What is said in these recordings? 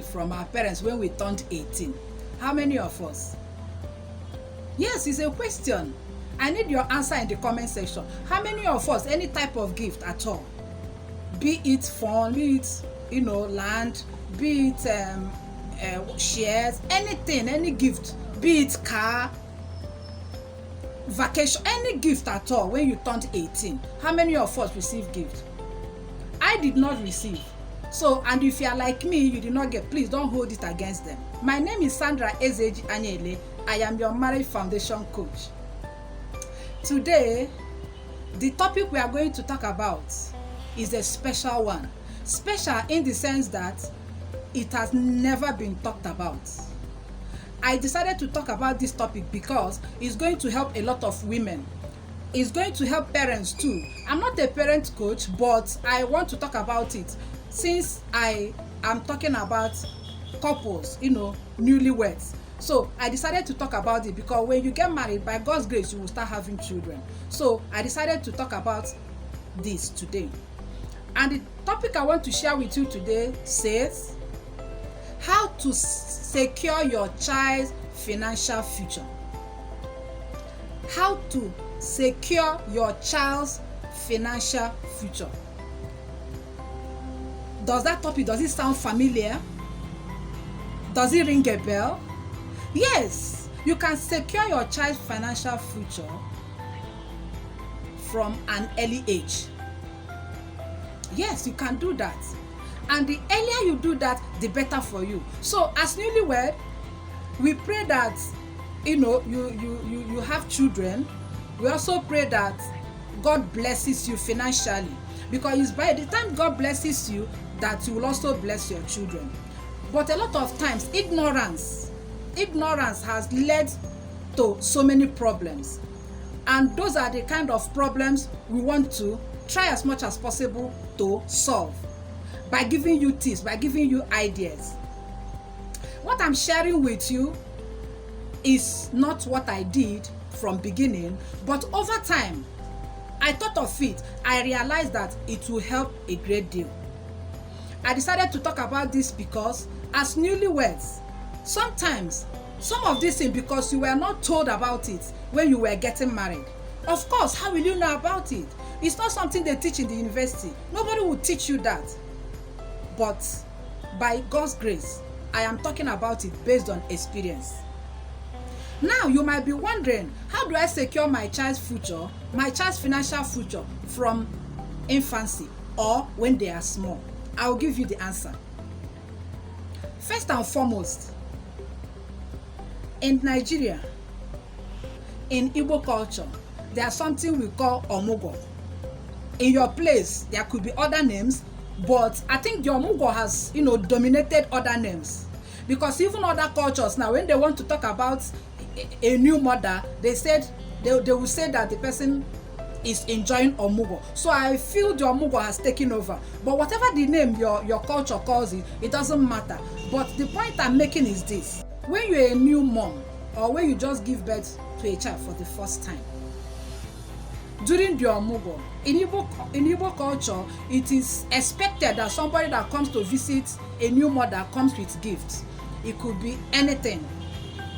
from our parents when we turned 18? How many of us? Yes, it's a question. I need your answer in the comment section. How many of us, any type of gift at all, be it phone, be it, land, be it shares, anything, any gift, be it car, vacation, any gift at all, when you turned 18, how many of us receive gift? I did not receive. So, and if you are like me, you did not get, please don't hold it against them. My name is Sandra Ezeji Anyaele. I am your marriage foundation coach. Today, the topic we are going to talk about is a special one. Special in the sense that it has never been talked about. I decided to talk about this topic because it's going to help a lot of women. It's going to help parents too. I'm not a parent coach, but I want to talk about it since I am talking about couples, newlyweds. So I decided to talk about it because when you get married, by God's grace, you will start having children. So I decided to talk about this today. And the topic I want to share with you today says, how to secure your child's financial future. How to secure your child's financial future. Does it sound familiar? Does it ring a bell? Yes, you can secure your child's financial future from an early age. Yes, you can do that. And the earlier you do that, the better for you. So as newlywed, we pray that you have children. We also pray that God blesses you financially, because it's by the time God blesses you that you will also bless your children. But a lot of times ignorance has led to so many problems, and those are the kind of problems we want to try as much as possible to solve by giving you tips, by giving you ideas. What I'm sharing with you is not what I did from beginning, but over time I thought of it. I realized that it will help a great deal. I decided to talk about this because as newlyweds, sometimes some of these things, because you were not told about it when you were getting married. Of course, how will you know about it? It's not something they teach in the university. Nobody will teach you that. But by God's grace, I am talking about it based on experience. Now, you might be wondering, how do I secure my child's future, my child's financial future from infancy or when they are small? I will give you the answer. First and foremost, in Nigeria, in Igbo culture, there's something we call omugo. In your place, there could be other names, but I think the omugo has, dominated other names. Because even other cultures now, when they want to talk about a new mother, they will say that the person is enjoying omugo. So I feel the omugo has taken over. But whatever the name your culture calls it, it doesn't matter. But the point I'm making is this: when you're a new mom, or when you just give birth to a child for the first time, during the omugo, in Igbo culture, it is expected that somebody that comes to visit a new mother comes with gifts. It could be anything.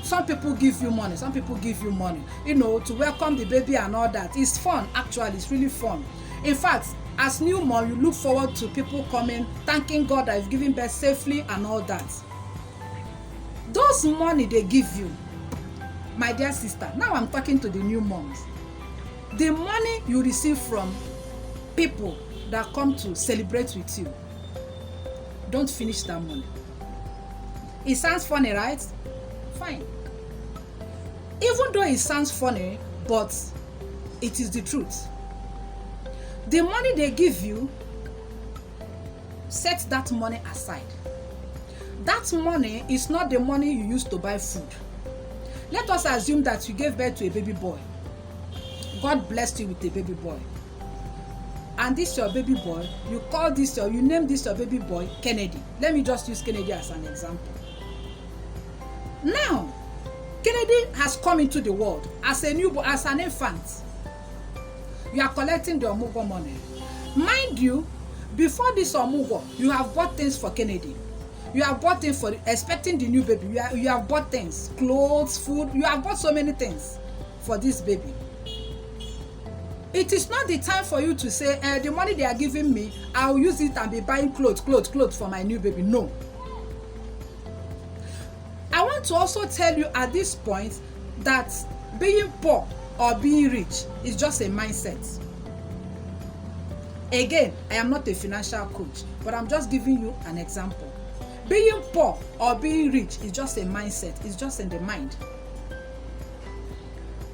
Some people give you money, some people give you money, to welcome the baby and all that. It's fun, actually, it's really fun. In fact, as new mom, you look forward to people coming, thanking God that you've given birth safely and all that. Those money they give you, my dear sister, now I'm talking to the new moms. The money you receive from people that come to celebrate with you, don't finish that money. It sounds funny, right? Fine. Even though it sounds funny, but it is the truth. The money they give you, set that money aside. That money is not the money you use to buy food. Let us assume that you gave birth to a baby boy. God blessed you with a baby boy. And this your baby boy, you name this your baby boy Kennedy. Let me just use Kennedy as an example. Now, Kennedy has come into the world as an infant. You are collecting the omugo money. Mind you, before this omugo, you have bought things for Kennedy. You have bought things for expecting the new baby. You have bought things, clothes, food. You have bought so many things for this baby. It is not the time for you to say, the money they are giving me, I'll use it and be buying clothes for my new baby. No. I want to also tell you at this point that being poor or being rich is just a mindset. Again, I am not a financial coach, but I'm just giving you an example. Being poor or being rich is just a mindset. It's just in the mind.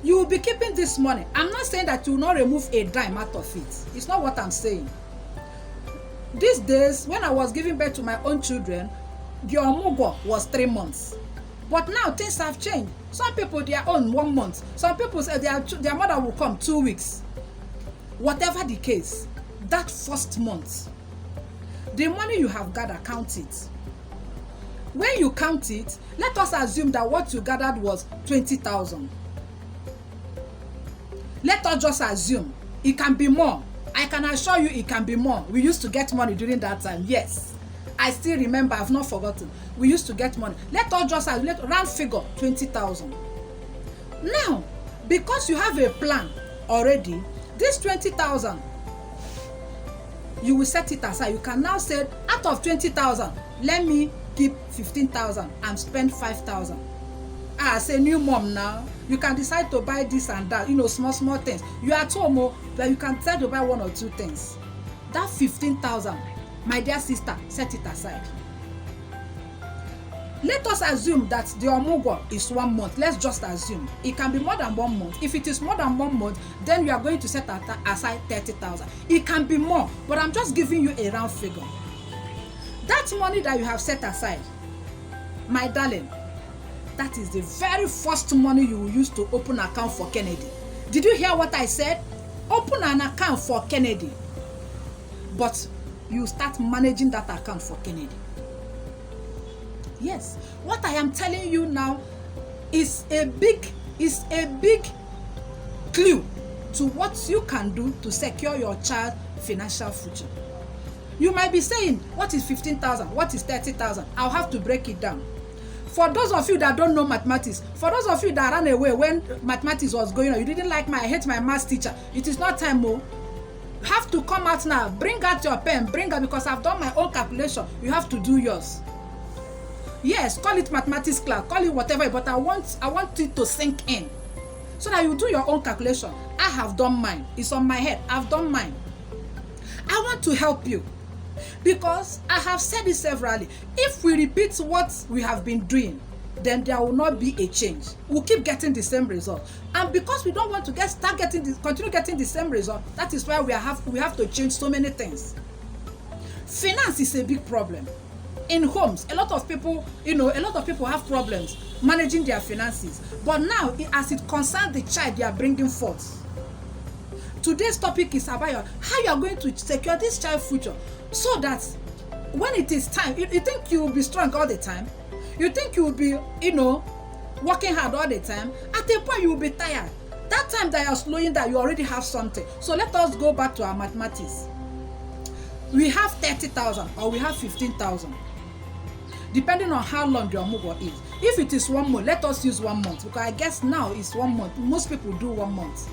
You will be keeping this money. I'm not saying that you will not remove a dime out of it. It's not what I'm saying. These days, when I was giving birth to my own children, the omugo was 3 months. But now things have changed. Some people, their own 1 month. Some people say their mother will come 2 weeks. Whatever the case, that first month, the money you have gathered, count it. When you count it, let us assume that what you gathered was 20,000. Let us just assume. It can be more. I can assure you it can be more. We used to get money during that time. Yes. I still remember. I've not forgotten. We used to get money. Let us just round figure 20,000. Now, because you have a plan already, this 20,000, you will set it aside. You can now say, out of 20,000, let me keep 15,000 and spend 5,000. As a new mom now, you can decide to buy this and that, small things. You are at home, but you can decide to buy 1 or 2 things. That 15,000, my dear sister, set it aside. Let us assume that the omugo is 1 month. Let's just assume. It can be more than 1 month. If it is more than 1 month, then you are going to set aside 30,000. It can be more, but I'm just giving you a round figure. That money that you have set aside, my darling, that is the very first money you will use to open an account for Kennedy. Did you hear what I said? Open an account for Kennedy. But you start managing that account for Kennedy. Yes, what I am telling you now is a big clue to what you can do to secure your child's financial future. You might be saying, what is 15,000? What is 30,000? I'll have to break it down. For those of you that don't know mathematics, for those of you that ran away when mathematics was going on, you didn't like I hate my math teacher. It is not time, You have to come out now. Bring out your pen. Bring out, because I've done my own calculation. You have to do yours. Yes, call it mathematics class, call it whatever, but I want it to sink in, so that you do your own calculation. I have done mine. It's on my head. I've done mine. I want to help you, because I have said it severally. If we repeat what we have been doing, then there will not be a change. We'll keep getting the same result. And because we don't want to continue getting the same result, that is why we have to change so many things. Finance is a big problem. In homes, a lot of people have problems managing their finances. But now, as it concerns the child they are bringing forth, today's topic is about how you are going to secure this child's future, so that when it is time, you think you will be strong all the time. You think you will be, working hard all the time. At a point, you will be tired. That time that you are slowing down, you already have something. So let us go back to our mathematics. We have 30,000 or we have 15,000. Depending on how long your omugo is. If it is 1 month, let us use 1 month, because I guess now it's 1 month. Most people do 1 month.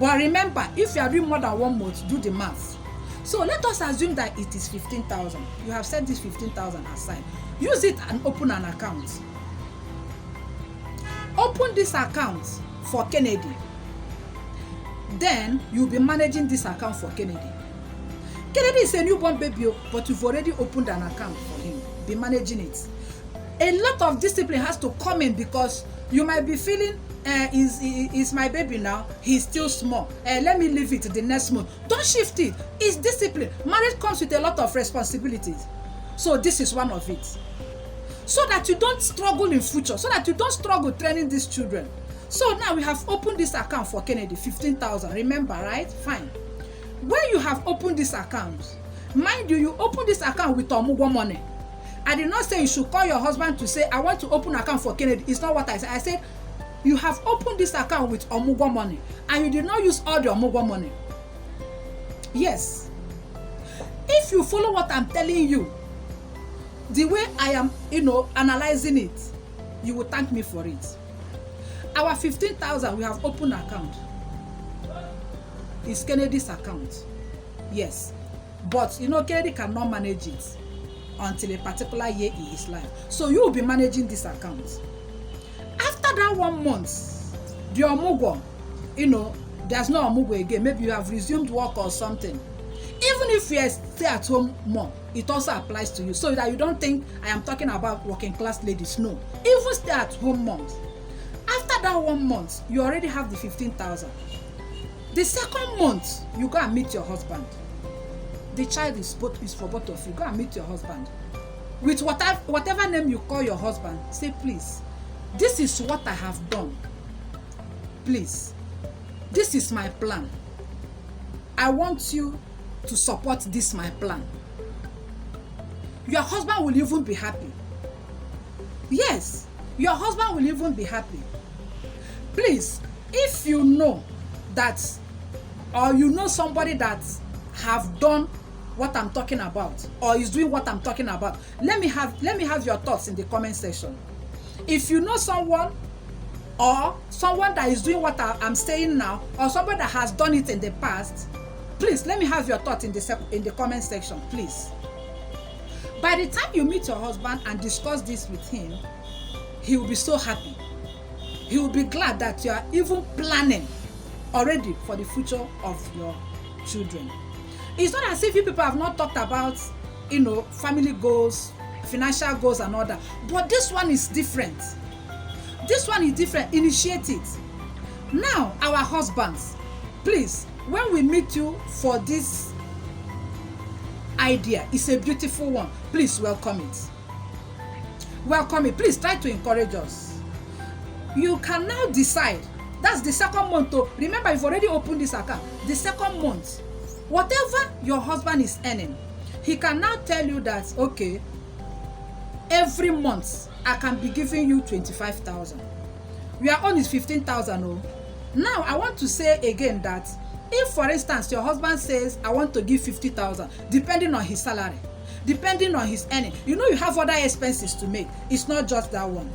But remember, if you are doing more than 1 month, do the math. So let us assume that it is 15,000. You have set this 15,000 aside. Use it and open an account. Open this account for Kennedy. Then you'll be managing this account for Kennedy. Kennedy is a newborn baby, but you've already opened an account for him. Be managing it. A lot of discipline has to come in, because you might be feeling, is my baby now, he's still small. Let me leave it the next month. Don't shift it. It's discipline. Marriage comes with a lot of responsibilities. So this is one of it. So that you don't struggle in future. So that you don't struggle training these children. So now we have opened this account for Kennedy, 15,000. Remember, right? Fine. When you have opened this account, mind you open this account with omugo money. I did not say you should call your husband to say, I want to open an account for Kennedy. It's not what I said. I said, you have opened this account with omugo money, and you did not use all the omugo money. Yes. If you follow what I'm telling you, the way I am, analyzing it, you will thank me for it. Our 15,000, we have opened account. It's Kennedy's account. Yes. But, Kennedy cannot manage it until a particular year in his life. So you will be managing this account. After that 1 month, the omugo, there's no omugo again. Maybe you have resumed work or something. Even if you are stay-at-home mom, it also applies to you. So that you don't think I am talking about working class ladies. No. Even stay-at-home moms. After that 1 month, you already have the 15,000. The second month, you go and meet your husband. The child is for both of you. Go and meet your husband. With whatever name you call your husband, say, please, this is what I have done. Please, this is my plan. I want you to support this my plan. Your husband will even be happy. Yes, your husband will even be happy. Please, if you know that, or you know somebody that have done what I'm talking about, or is doing what I'm talking about, let me have your thoughts in the comment section. If you know someone, or someone that is doing what I'm saying now, or somebody that has done it in the past, please let me have your thoughts in the comment section, please. By the time you meet your husband and discuss this with him, he will be so happy. He will be glad that you are even planning already for the future of your children. It's not as if you people have not talked about, family goals, financial goals and all that. But this one is different. This one is different. Initiate it. Now, our husbands, please, when we meet you for this idea, it's a beautiful one. Please welcome it. Welcome it. Please try to encourage us. You can now decide. That's the second month. Remember, you've already opened this account. The second month, whatever your husband is earning, he can now tell you that, okay, every month I can be giving you 25,000. Your own is 15,000. Oh. Now I want to say again that if, for instance, your husband says, I want to give 50,000, depending on his salary, depending on his earning, you have other expenses to make. It's not just that one.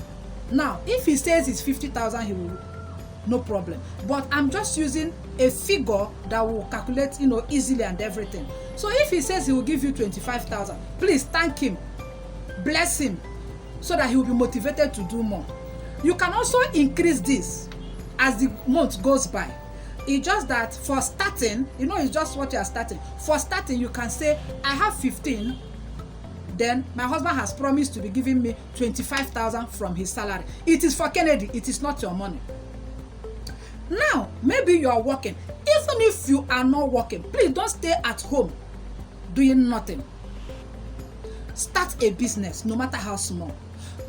Now, if he says it's 50,000, he will, no problem. But I'm just using a figure that will calculate, easily and everything. So if he says he will give you 25,000, please thank him, bless him, so that he will be motivated to do more. You can also increase this as the month goes by. It's just that for starting, it's just what you are starting. For starting, you can say, I have 15. Then my husband has promised to be giving me 25,000 from his salary. It is for Kennedy. It is not your money. Now, maybe you are working. Even if you are not working, please don't stay at home doing nothing. Start a business, no matter how small.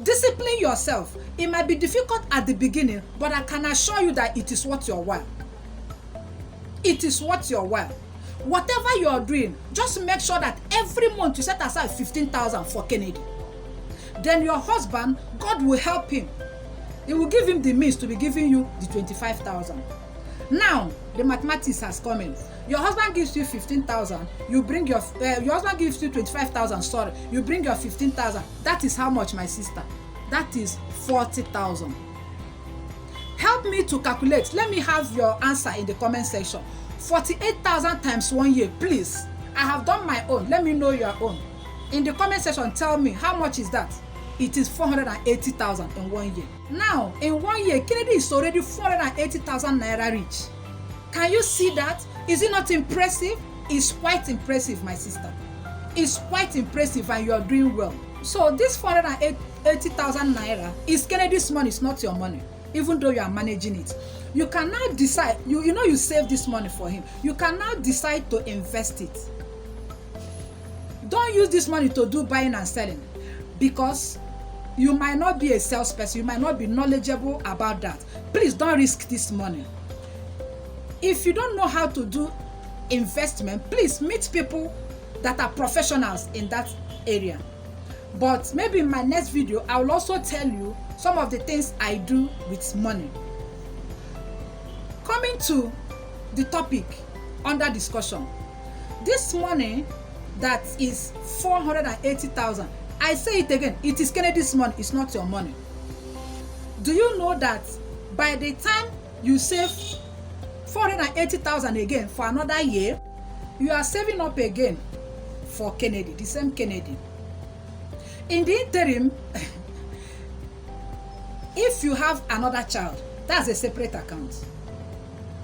Discipline yourself. It might be difficult at the beginning, but I can assure you that it is worth your while. It is worth your while. Whatever you are doing, just make sure that every month you set aside 15,000 for Kennedy. Then your husband, God will help him. He will give him the means to be giving you the 25,000. Now, the mathematics has come in. Your husband gives you 15,000. You bring your husband gives you 25,000. Sorry, you bring your 15,000. That is how much, my sister? That is 40,000. Help me to calculate. Let me have your answer in the comment section. 48,000 times 1 year, please. I have done my own. Let me know your own. In the comment section, tell me how much is that. It is 480,000 in 1 year. Now, in 1 year, Kennedy is already 480,000 naira rich. Can you see that? Is it not impressive? It's quite impressive, my sister. It's quite impressive, and you are doing well. So this 480,000 naira is Kennedy's money. It's not your money, even though you are managing it. You can now decide. You save this money for him. You can now decide to invest it. Don't use this money to do buying and selling, because you might not be a salesperson. You might not be knowledgeable about that. Please don't risk this money. If you don't know how to do investment, please meet people that are professionals in that area. But maybe in my next video, I will also tell you some of the things I do with money. Coming to the topic under discussion, this money that is 480,000, I say it again, it is Kennedy's money, it's not your money. Do you know that by the time you save 480,000 again for another year, you are saving up again for Kennedy, the same Kennedy. In the interim, if you have another child, that's a separate account.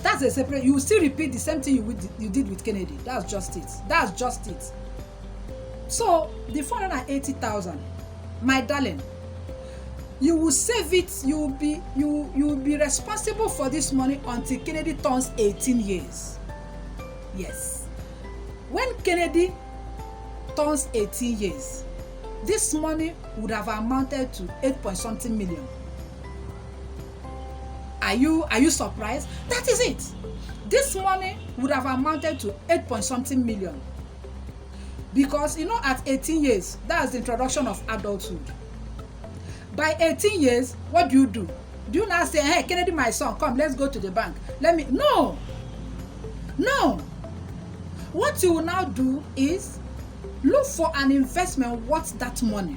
That's a separate, you will still repeat the same thing you did with Kennedy. That's just it. That's just it. So the 480,000, my darling, you will save it. You will be responsible for this money until Kennedy turns 18 years. Yes. When Kennedy turns 18 years, this money would have amounted to 8-point-something million. Are you surprised? That is it. This money would have amounted to 8-point-something million. Because, you know, at 18 years, that's the introduction of adulthood. By 18 years, what do? Do you now say, hey, Kennedy, my son, come, let's go to the bank. No. What you will now do is look for an investment worth that money.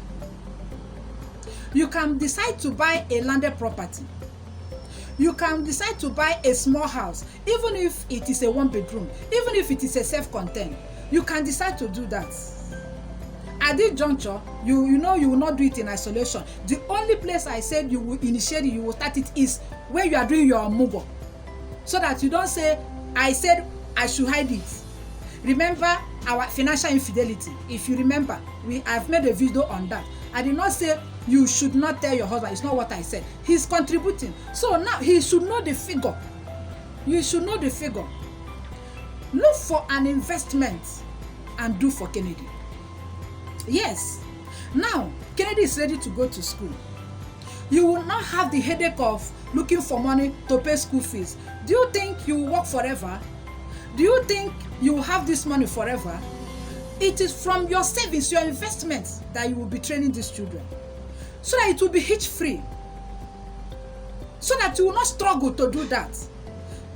You can decide to buy a landed property. You can decide to buy a small house, even if it is a 1-bedroom, even if it is a self-contained. You can decide to do that. At this juncture, you know you will not do it in isolation. The only place I said you will initiate it, you will start it, is when you are doing your mugo. So that you don't say, I said I should hide it. Remember our financial infidelity. If you remember, I've made a video on that. I did not say you should not tell your husband. It's not what I said. He's contributing. So now he should know the figure. You should know the figure. Look for an investment and do for Kennedy. Yes. Now, Kennedy is ready to go to school. You will not have the headache of looking for money to pay school fees. Do you think you will work forever? Do you think you will have this money forever? It is from your savings, your investments, that you will be training these children. So that it will be hitch-free. So that you will not struggle to do that.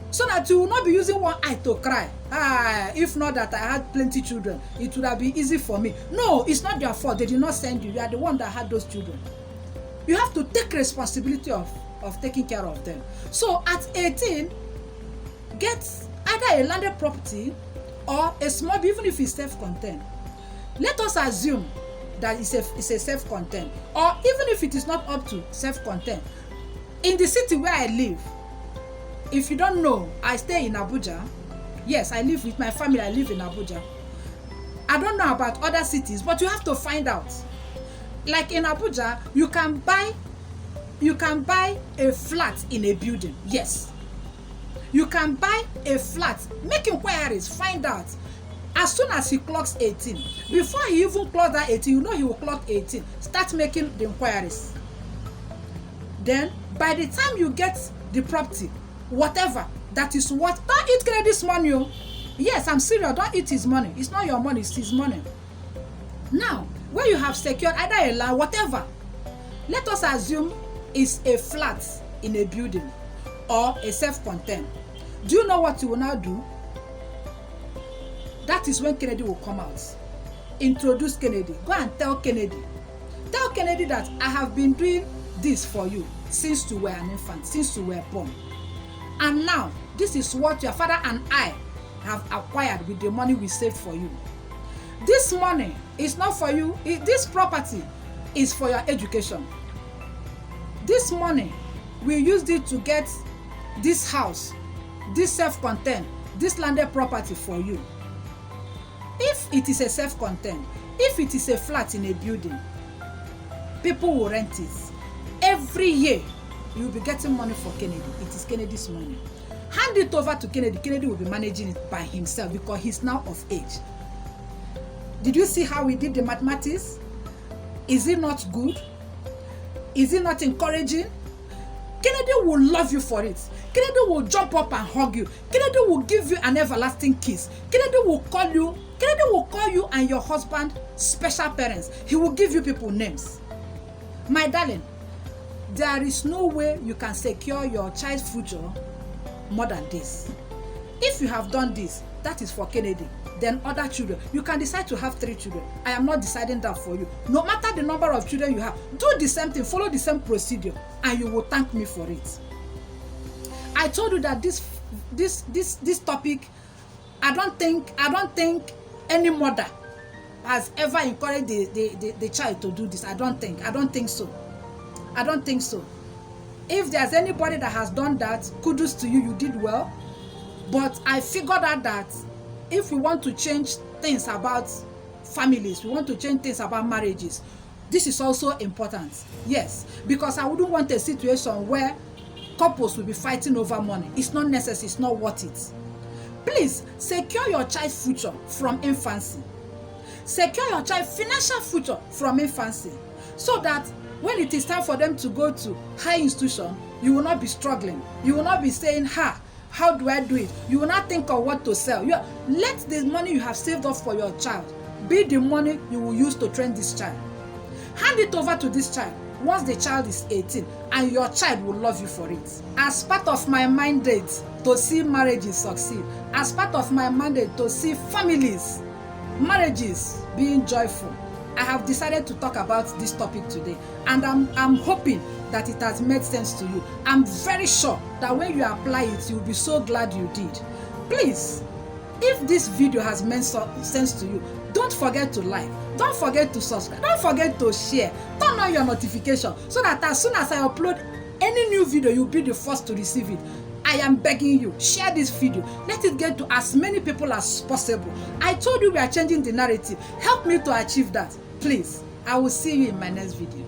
So that you will not be using one eye to cry. If not that I had plenty children, it would have been easy for me. No, it's not their fault. They did not send you. You are the one that had those children. You have to take responsibility of taking care of them. So at 18, get either a landed property or a small, even if it's self-contained. Let us assume that it's a self-contained, or even if it is not up to self-contained. In the city where I live, if you don't know, I stay in Abuja. Yes, I live with my family. I live in Abuja. I don't know about other cities, but you have to find out. Like in Abuja, you can buy a flat in a building. Yes. You can buy a flat. Make inquiries, find out. As soon as he clocks 18, before he even clocks that 18, you know he will clock 18. Start making the inquiries. Then, by the time you get the property, whatever that is what, don't eat Kennedy's money. Yes, I'm serious. Don't eat his money. It's not your money, it's his money. Now, when you have secured either a land, whatever, let us assume it's a flat in a building or a self-contained. Do you know what you will now do? That is when Kennedy will come out. Introduce Kennedy. Go and tell Kennedy. Tell Kennedy that I have been doing this for you since you were an infant, since you were born. And now, this is what your father and I have acquired with the money we saved for you. This money is not for you. This property is for your education. This money, we used it to get this house, this self-contained, this landed property for you. If it is a self-contained, if it is a flat in a building, people will rent it. Every year, you'll be getting money for Kennedy. It is Kennedy's money. Hand it over to Kennedy. Kennedy will be managing it by himself because he's now of age. Did you see how we did the mathematics? Is it not good? Is it not encouraging? Kennedy will love you for it. Kennedy will jump up and hug you. Kennedy will give you an everlasting kiss. Kennedy will call you and your husband special parents. He will give you people names. My darling, there is no way you can secure your child's future more than this. If you have done this, that is for Kennedy. Then other children. You can decide to have 3 children. I am not deciding that for you. No matter the number of children you have, do the same thing, follow the same procedure, and you will thank me for it. I told you that this topic, I don't think any mother has ever encouraged the child to do this. I don't think so. I don't think so. If there's anybody that has done that, kudos to you, you did well. But I figured out that if we want to change things about families, we want to change things about marriages, this is also important. Yes, because I wouldn't want a situation where couples will be fighting over money. It's not necessary, it's not worth it. Please, secure your child's future from infancy. Secure your child's financial future from infancy, so that when it is time for them to go to high institution, you will not be struggling. You will not be saying, how do I do it? You will not think of what to sell. Let the money you have saved up for your child be the money you will use to train this child. Hand it over to this child once the child is 18, and your child will love you for it. As part of my mandate to see marriages succeed, as part of my mandate to see families, marriages being joyful, I have decided to talk about this topic today, and I'm hoping that it has made sense to you. I'm very sure that when you apply it, you'll be so glad you did. Please, if this video has made sense to you, don't forget to like, don't forget to subscribe, don't forget to share, turn on your notification so that as soon as I upload any new video, you'll be the first to receive it. I am begging you, share this video. Let it get to as many people as possible. I told you we are changing the narrative. Help me to achieve that. Please, I will see you in my next video.